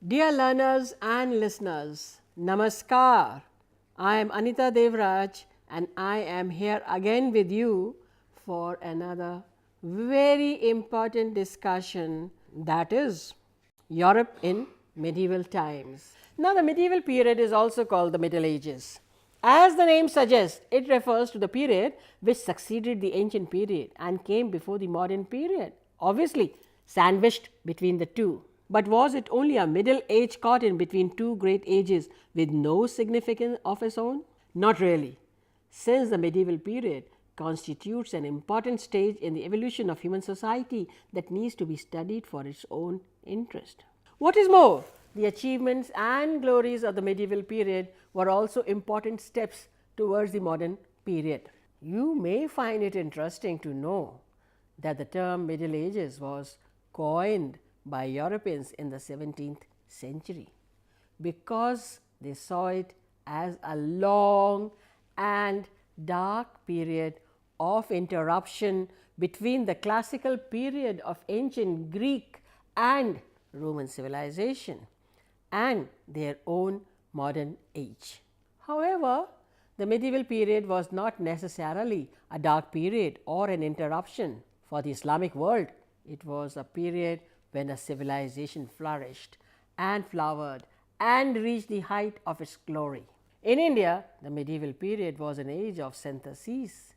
Dear learners and listeners, Namaskar. I am Anita Devraj and I am here again with you for another very important discussion, that is Europe in medieval times. Now, the medieval period is also called the Middle Ages. As the name suggests, it refers to the period which succeeded the ancient period and came before the modern period, obviously sandwiched between the two. But was it only a middle age caught in between two great ages with no significance of its own? Not really, since the medieval period constitutes an important stage in the evolution of human society that needs to be studied for its own interest. What is more, the achievements and glories of the medieval period were also important steps towards the modern period. You may find it interesting to know that the term Middle Ages was coined by Europeans in the 17th century because they saw it as a long and dark period of interruption between the classical period of ancient Greek and Roman civilization and their own modern age. However, the medieval period was not necessarily a dark period or an interruption for the Islamic world. It was a period when a civilization flourished and flowered and reached the height of its glory. In India, the medieval period was an age of syntheses.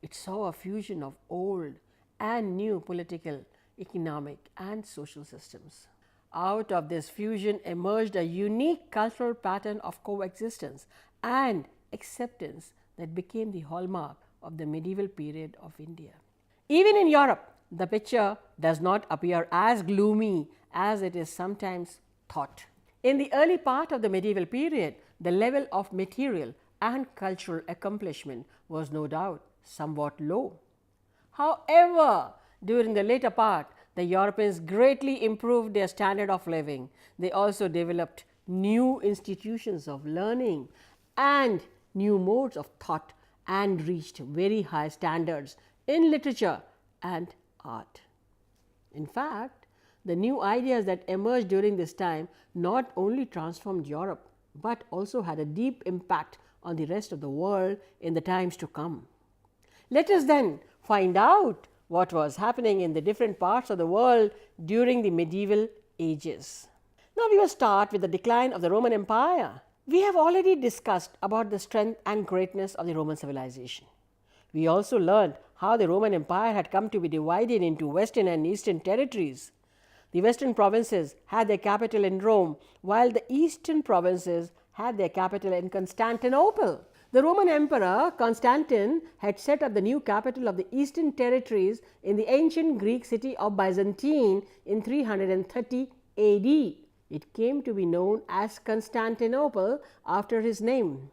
It saw a fusion of old and new political, economic and social systems. Out of this fusion emerged a unique cultural pattern of coexistence and acceptance that became the hallmark of the medieval period of India. Even in Europe, the picture does not appear as gloomy as it is sometimes thought. In the early part of the medieval period, the level of material and cultural accomplishment was no doubt somewhat low. However, during the later part, the Europeans greatly improved their standard of living. They also developed new institutions of learning and new modes of thought and reached very high standards in literature and art. In fact, the new ideas that emerged during this time not only transformed Europe, but also had a deep impact on the rest of the world in the times to come. Let us then find out what was happening in the different parts of the world during the medieval ages. Now, we will start with the decline of the Roman Empire. We have already discussed about the strength and greatness of the Roman civilization. We also learned how the Roman Empire had come to be divided into western and eastern territories. The western provinces had their capital in Rome, while the eastern provinces had their capital in Constantinople. The Roman Emperor Constantine had set up the new capital of the eastern territories in the ancient Greek city of Byzantine in 330 AD. It came to be known as Constantinople after his name.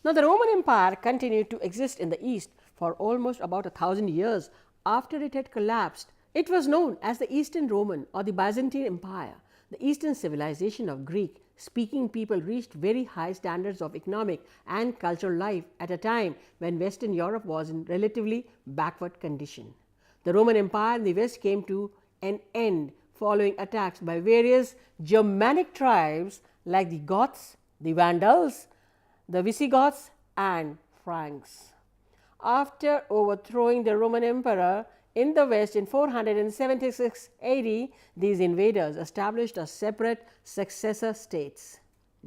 Now, the Roman Empire continued to exist in the east for almost about 1,000 years after it had collapsed. It was known as the Eastern Roman or the Byzantine Empire. The Eastern civilization of Greek speaking people reached very high standards of economic and cultural life at a time when Western Europe was in relatively backward condition. The Roman Empire in the West came to an end following attacks by various Germanic tribes like the Goths, the Vandals, the Visigoths and Franks. After overthrowing the Roman Emperor in the West in 476 AD, these invaders established a separate successor states.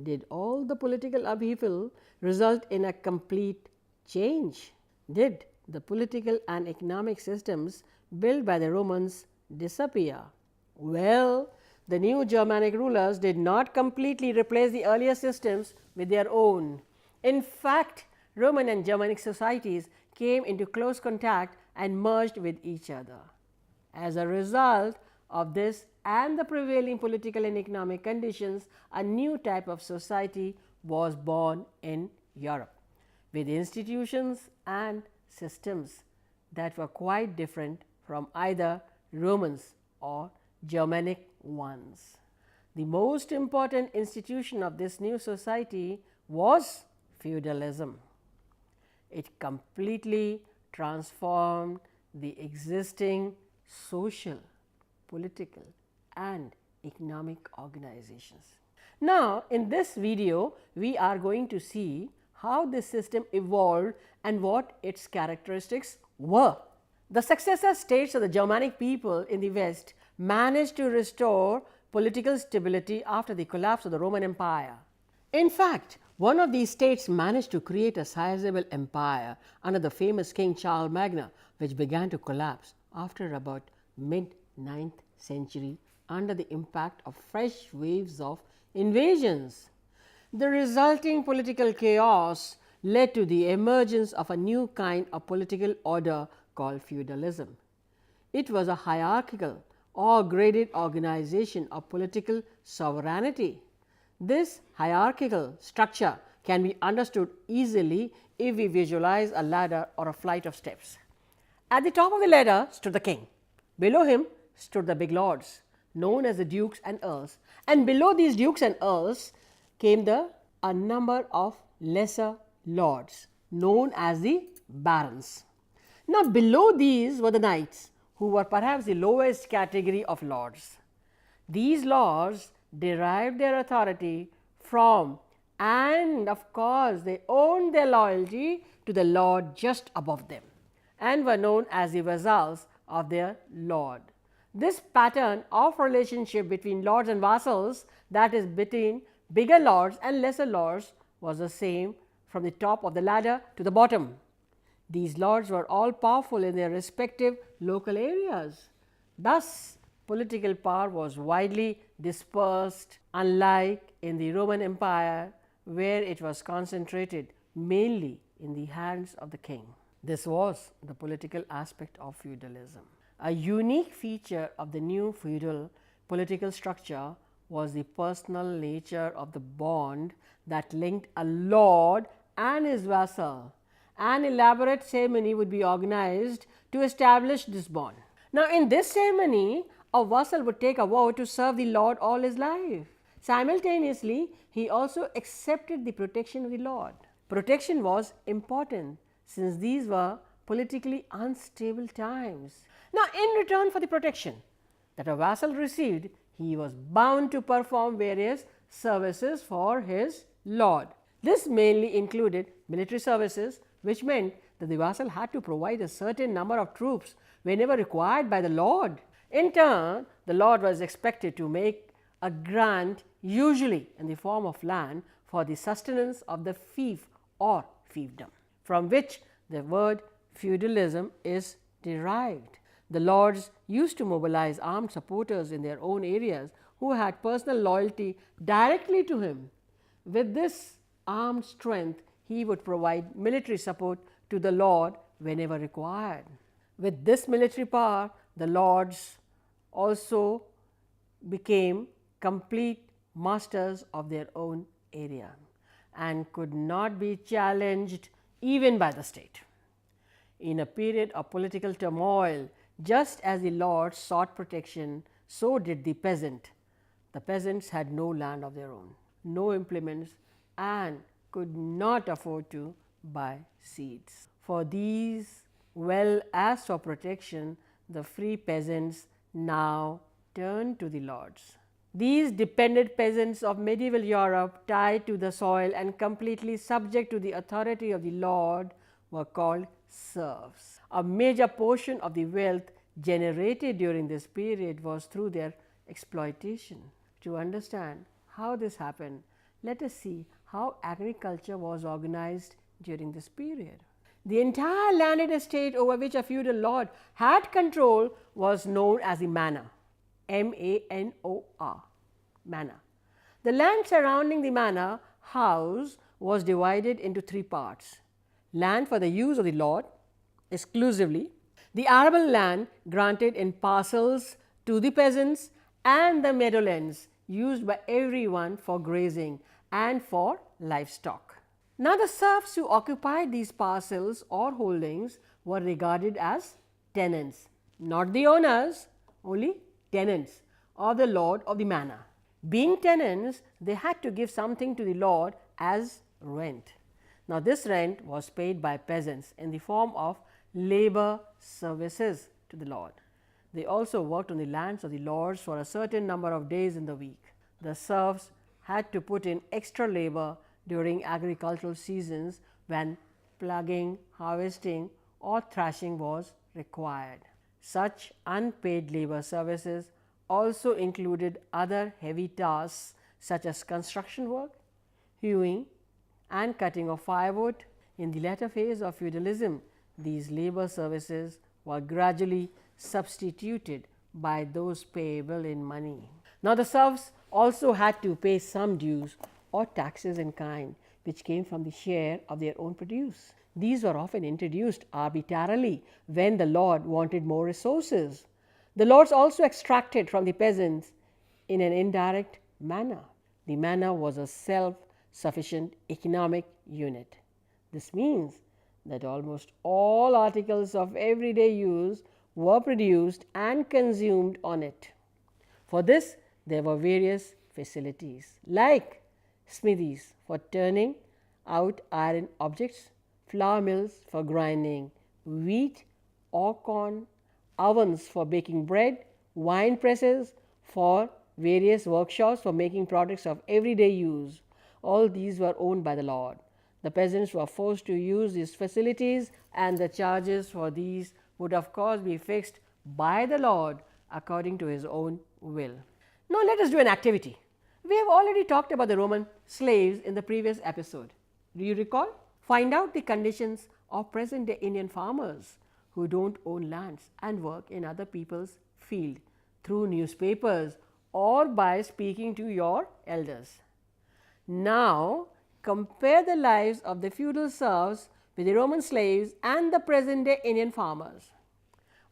Did all the political upheaval result in a complete change? Did the political and economic systems built by the Romans disappear? Well, the new Germanic rulers did not completely replace the earlier systems with their own. In fact, Roman and Germanic societies came into close contact and merged with each other. As a result of this and the prevailing political and economic conditions, a new type of society was born in Europe, with institutions and systems that were quite different from either Romans or Germanic ones. The most important institution of this new society was feudalism. It completely transformed the existing social, political and economic organizations. Now, in this video, we are going to see how this system evolved and what its characteristics were. The successor states of the Germanic people in the West managed to restore political stability after the collapse of the Roman Empire. In fact, one of these states managed to create a sizable empire under the famous King Charles Magna, which began to collapse after about mid-9th century under the impact of fresh waves of invasions. The resulting political chaos led to the emergence of a new kind of political order called feudalism. It was a hierarchical or graded organization of political sovereignty. This hierarchical structure can be understood easily if we visualize a ladder or a flight of steps. At the top of the ladder stood the king. Below him stood the big lords, known as the dukes and earls, and below these dukes and earls came a number of lesser lords, known as the barons. Now, below these were the knights, who were perhaps the lowest category of lords. These lords derived their authority from, and of course, they owed their loyalty to the lord just above them and were known as the vassals of their lord. This pattern of relationship between lords and vassals, that is between bigger lords and lesser lords, was the same from the top of the ladder to the bottom. These lords were all powerful in their respective local areas. Thus, political power was widely dispersed, unlike in the Roman Empire, where it was concentrated mainly in the hands of the king. This was the political aspect of feudalism. A unique feature of the new feudal political structure was the personal nature of the bond that linked a lord and his vassal. An elaborate ceremony would be organized to establish this bond. Now, in this ceremony, a vassal would take a vow to serve the lord all his life. Simultaneously, he also accepted the protection of the lord. Protection was important since these were politically unstable times. Now, in return for the protection that a vassal received, he was bound to perform various services for his lord. This mainly included military services, which meant that the vassal had to provide a certain number of troops whenever required by the lord. In turn, the lord was expected to make a grant, usually in the form of land, for the sustenance of the fief or fiefdom, from which the word feudalism is derived. The lords used to mobilize armed supporters in their own areas who had personal loyalty directly to him. With this armed strength, he would provide military support to the lord whenever required. With this military power, the lords also became complete masters of their own area and could not be challenged even by the state. In a period of political turmoil, just as the lords sought protection, so did the peasant. The peasants had no land of their own, no implements, and could not afford to buy seeds. For these, well as for protection, the free peasants now turned to the lords. These dependent peasants of medieval Europe, tied to the soil and completely subject to the authority of the lord, were called serfs. A major portion of the wealth generated during this period was through their exploitation. To understand how this happened, let us see how agriculture was organized during this period. The entire landed estate over which a feudal lord had control was known as the manor, M-A-N-O-R, manor. The land surrounding the manor house was divided into three parts: land for the use of the lord exclusively, the arable land granted in parcels to the peasants, and the meadowlands used by everyone for grazing and for livestock. Now, the serfs who occupied these parcels or holdings were regarded as tenants, not the owners, only tenants of the lord of the manor. Being tenants, they had to give something to the lord as rent. Now, this rent was paid by peasants in the form of labor services to the lord. They also worked on the lands of the lords for a certain number of days in the week. The serfs had to put in extra labor during agricultural seasons when plugging, harvesting, or thrashing was required. Such unpaid labor services also included other heavy tasks such as construction work, hewing, and cutting of firewood. In the latter phase of feudalism, these labor services were gradually substituted by those payable in money. Now, the serfs also had to pay some dues or taxes in kind, which came from the share of their own produce. These were often introduced arbitrarily when the lord wanted more resources. The lords also extracted from the peasants in an indirect manner. The manor was a self-sufficient economic unit. This means that almost all articles of everyday use were produced and consumed on it. For this, there were various facilities like smithies for turning out iron objects, flour mills for grinding wheat or corn, ovens for baking bread, wine presses for various workshops for making products of everyday use. All these were owned by the lord. The peasants were forced to use these facilities, and the charges for these would of course be fixed by the lord according to his own will. Now, let us do an activity. We have already talked about the Roman slaves in the previous episode. Do you recall? Find out the conditions of present day Indian farmers who don't own lands and work in other people's field through newspapers or by speaking to your elders. Now, compare the lives of the feudal serfs with the Roman slaves and the present day Indian farmers.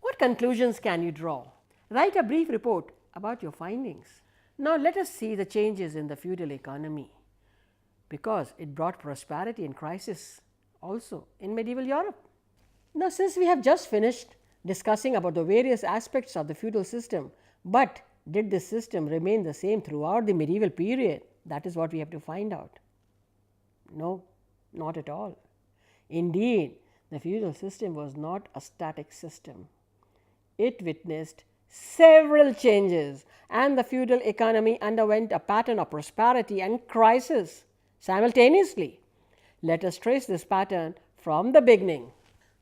What conclusions can you draw? Write a brief report about your findings. Now, let us see the changes in the feudal economy, because it brought prosperity and crisis also in medieval Europe. Now, since we have just finished discussing about the various aspects of the feudal system, but did this system remain the same throughout the medieval period? That is what we have to find out. No, not at all. Indeed, the feudal system was not a static system. It witnessed several changes, and the feudal economy underwent a pattern of prosperity and crisis simultaneously. Let us trace this pattern from the beginning.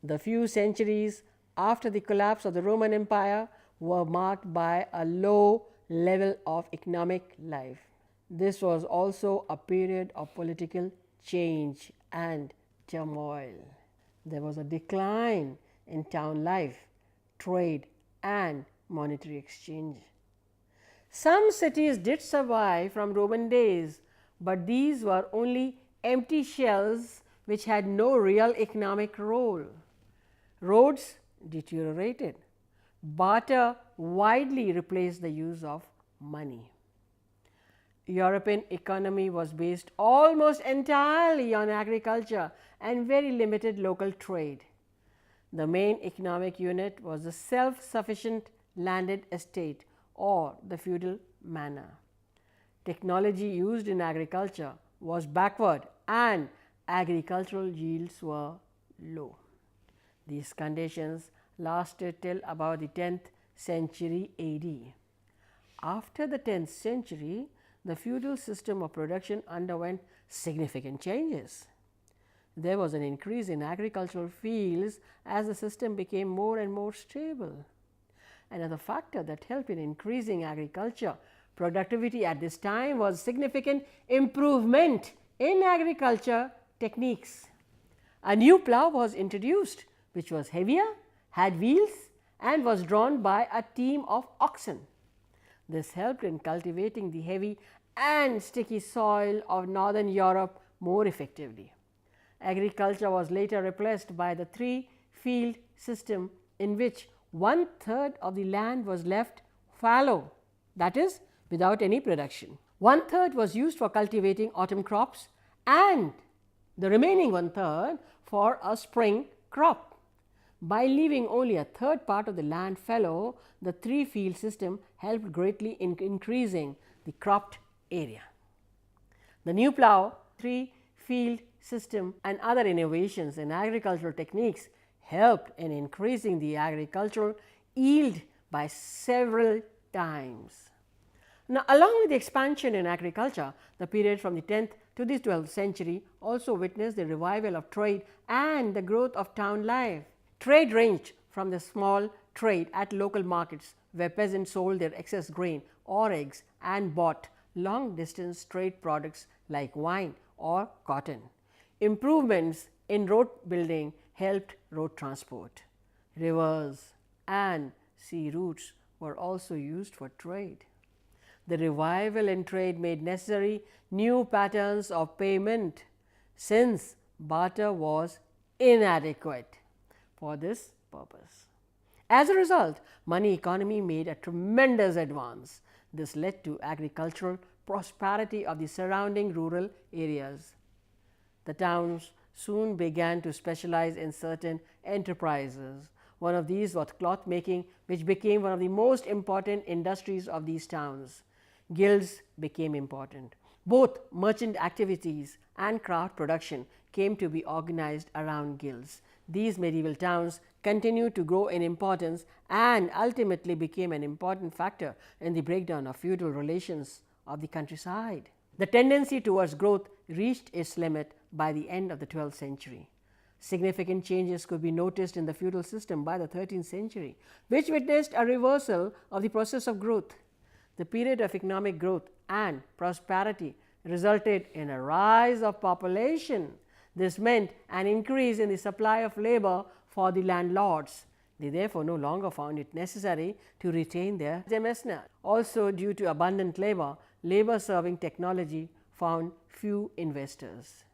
The few centuries after the collapse of the Roman Empire were marked by a low level of economic life. This was also a period of political change and turmoil. There was a decline in town life, trade, and monetary exchange. Some cities did survive from Roman days, but these were only empty shells which had no real economic role. Roads deteriorated. Barter widely replaced the use of money. European economy was based almost entirely on agriculture and very limited local trade. The main economic unit was the self-sufficient landed estate or the feudal manor. Technology used in agriculture was backward and agricultural yields were low. These conditions lasted till about the 10th century AD. After the 10th century, the feudal system of production underwent significant changes. There was an increase in agricultural fields as the system became more and more stable. Another factor that helped in increasing agriculture productivity at this time was significant improvement in agriculture techniques. A new plough was introduced, which was heavier, had wheels, and was drawn by a team of oxen. This helped in cultivating the heavy and sticky soil of northern Europe more effectively. Agriculture was later replaced by the three-field system, in which 1/3 of the land was left fallow, that is, without any production. 1/3 was used for cultivating autumn crops and the remaining 1/3 for a spring crop. By leaving only a third part of the land fallow, the three-field system helped greatly in increasing the cropped area. The new plough, three-field system, and other innovations in agricultural techniques helped in increasing the agricultural yield by several times. Now, along with the expansion in agriculture, the period from the 10th to the 12th century also witnessed the revival of trade and the growth of town life. Trade ranged from the small trade at local markets where peasants sold their excess grain or eggs and bought long distance trade products like wine or cotton. Improvements in road building helped road transport. Rivers and sea routes were also used for trade. The revival in trade made necessary new patterns of payment since barter was inadequate for this purpose. As a result, money economy made a tremendous advance. This led to agricultural prosperity of the surrounding rural areas. The towns soon began to specialize in certain enterprises. One of these was cloth making, which became one of the most important industries of these towns. Guilds became important. Both merchant activities and craft production came to be organized around guilds. These medieval towns continued to grow in importance and ultimately became an important factor in the breakdown of feudal relations of the countryside. The tendency towards growth reached its limit by the end of the 12th century. Significant changes could be noticed in the feudal system by the 13th century, which witnessed a reversal of the process of growth. The period of economic growth and prosperity resulted in a rise of population. This meant an increase in the supply of labor for the landlords. They therefore no longer found it necessary to retain their demesne. Also, due to abundant labor, labor-serving technology found few investors.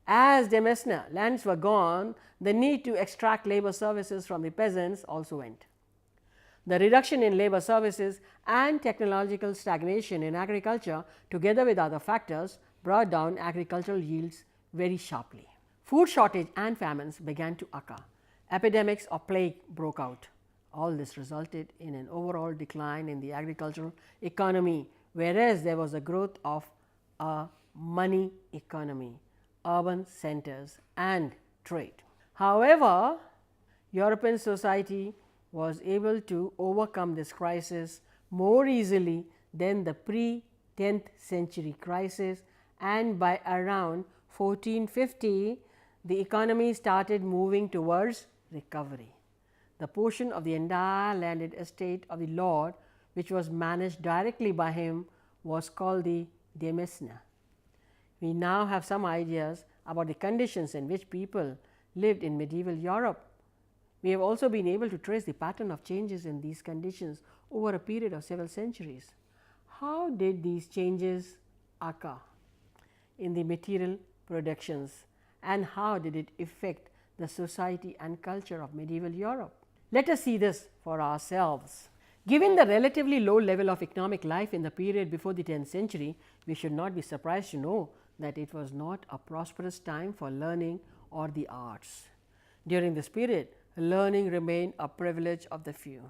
As demesne lands were gone, the need to extract labor services from the peasants also went. The reduction in labor services and technological stagnation in agriculture, together with other factors, brought down agricultural yields very sharply. Food shortage and famines began to occur. Epidemics of plague broke out. All this resulted in an overall decline in the agricultural economy, whereas there was a growth of a money economy, urban centers and trade. However, European society was able to overcome this crisis more easily than the pre-10th century crisis, and by around 1450 the economy started moving towards recovery. The portion of the entire landed estate of the lord which was managed directly by him was called the demesne. We now have some ideas about the conditions in which people lived in medieval Europe. We have also been able to trace the pattern of changes in these conditions over a period of several centuries. How did these changes occur in the material productions, and how did it affect the society and culture of medieval Europe? Let us see this for ourselves. Given the relatively low level of economic life in the period before the 10th century, we should not be surprised to know that it was not a prosperous time for learning or the arts. During this period, learning remained a privilege of the few.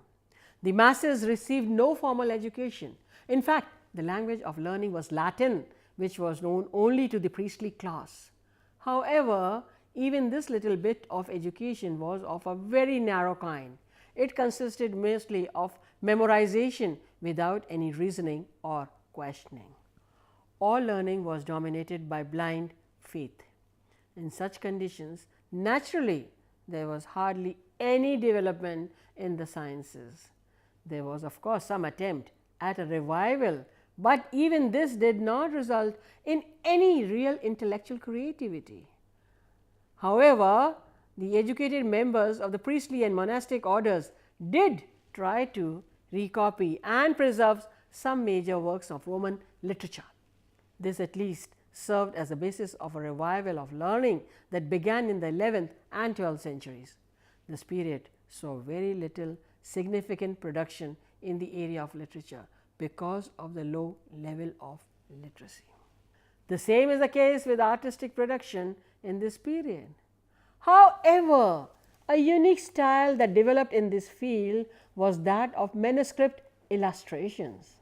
The masses received no formal education. In fact, the language of learning was Latin, which was known only to the priestly class. However, even this little bit of education was of a very narrow kind. It consisted mostly of memorization without any reasoning or questioning. All learning was dominated by blind faith. In such conditions, naturally, there was hardly any development in the sciences. There was of course some attempt at a revival, but even this did not result in any real intellectual creativity. However, the educated members of the priestly and monastic orders did try to recopy and preserve some major works of Roman literature. This at least served as a basis of a revival of learning that began in the 11th and 12th centuries. This period saw very little significant production in the area of literature because of the low level of literacy. The same is the case with artistic production in this period. However, a unique style that developed in this field was that of manuscript illustrations.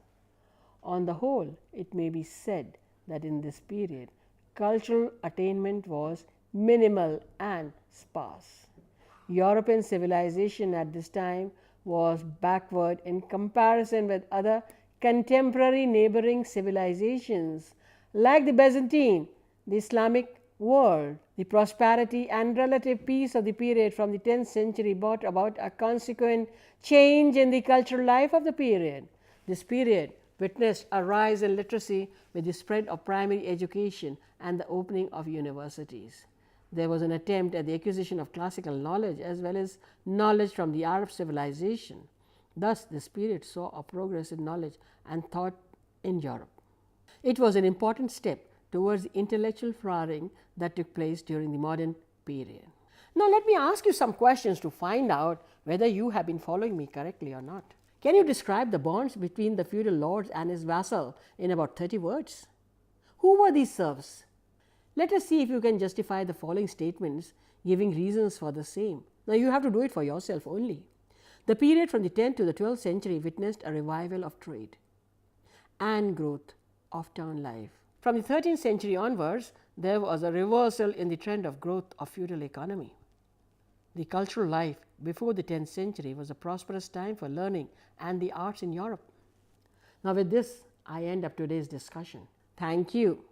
On the whole, it may be said that in this period, cultural attainment was minimal and sparse. European civilization at this time was backward in comparison with other contemporary neighboring civilizations like the Byzantine, the Islamic world. The prosperity and relative peace of the period from the 10th century brought about a consequent change in the cultural life of the period. This period witnessed a rise in literacy with the spread of primary education and the opening of universities. There was an attempt at the acquisition of classical knowledge as well as knowledge from the Arab civilization. Thus, this period saw a progress in knowledge and thought in Europe. It was an important step towards the intellectual flowering that took place during the modern period. Now, let me ask you some questions to find out whether you have been following me correctly or not. Can you describe the bonds between the feudal lord and his vassal in about 30 words? Who were these serfs? Let us see if you can justify the following statements giving reasons for the same. Now, you have to do it for yourself only. The period from the 10th to the 12th century witnessed a revival of trade and growth of town life. From the 13th century onwards, there was a reversal in the trend of growth of feudal economy. The cultural life before the 10th century was a prosperous time for learning and the arts in Europe. Now, with this, I end up today's discussion. Thank you.